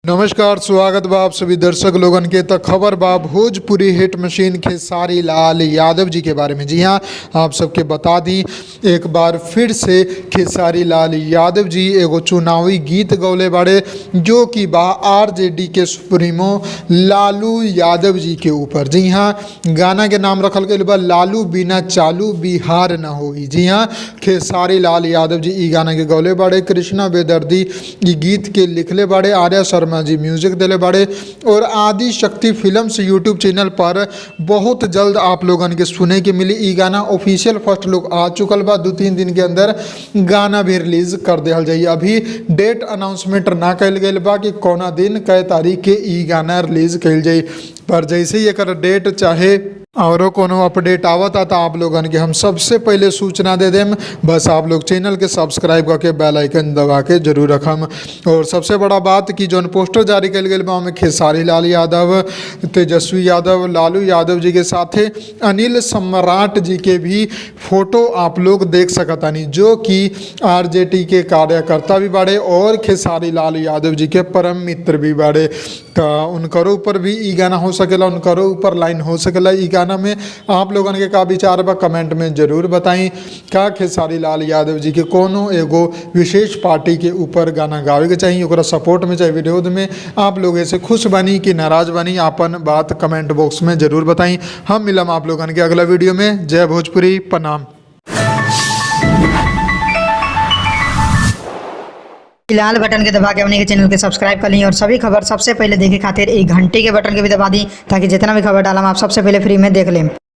नमस्कार, स्वागत बा आप सभी दर्शक लोगन के। तो खबर बा भोजपुरी हिट मशीन खेसारी लाल यादव जी के बारे में। जी हाँ, आप सबके बता दी एक बार फिर से खेसारी लाल यादव जी एगो चुनावी गीत गौले बाड़े जो कि बा आरजेडी के सुप्रीमो लालू यादव जी के ऊपर। जी हाँ, गाना के नाम रखल गई बा लालू बिना चालू बिहार न होई। जी हाँ, खेसारी लाल यादव जी ई गाना के गौले बाड़े। कृष्णा बेदर्दी ई गीत के लिखले बाड़े। आर्या शर्मा जी म्यूजिक दिले बड़े और आदि शक्ति फिल्म्स यूट्यूब चैनल पर बहुत जल्द आप लोगन के सुने के मिली। ई गाना ऑफिशियल फर्स्ट लुक आ चुकल बा। 2-3 दिन के अंदर गाना भी रिलीज कर दिया जाइए। अभी डेट अनाउंसमेंट ना कल गई बा कि कौना दिन कै तारीख के ई गाना रिलीज कल जाई, पर जैसे ही एक डेट चाहे और कोनो अपडेट आवता तो आप लोगन के हम सबसे पहले सूचना दे देम। बस आप लोग चैनल के सब्सक्राइब करके बेल आइकन दबा के जरूर रखम। और सबसे बड़ा बात कि जौन पोस्टर जारी कल गई बा में खेसारी लाल यादव, तेजस्वी यादव, लालू यादव जी के साथे अनिल सम्राट जी के भी फोटो आप लोग देख सकतानी, जो कि आरजेडी के कार्यकर्ता भी बाड़े और खेसारी लाल यादव जी के परम मित्र भी बाड़े। तो उनकरो ऊपर भी ई गाना हो सकेला, उनकरो ऊपर लाइन हो सकेला। ई गाना में आप लोगन के का विचार बा कमेंट में जरूर बताई। का खेसारी लाल यादव जी के कोनो एगो विशेष पार्टी के ऊपर गाना गावे के चाहिए, ओकरा सपोर्ट में चाहे विरोध में आप लोग ऐसे खुश बनी कि नाराज बनी, आपन बात कमेंट बॉक्स में जरूर बताई। हम मिलम आप लोगन के अगला वीडियो में। जय भोजपुरी, प्रणाम। लाल बटन के दबा के अपने के चैनल के सब्सक्राइब कर ली और सभी खबर सबसे पहले देखे खातिर एक घंटे के बटन के भी दबा दी, ताकि जितना भी खबर डालम आप सबसे पहले फ्री में देख लें।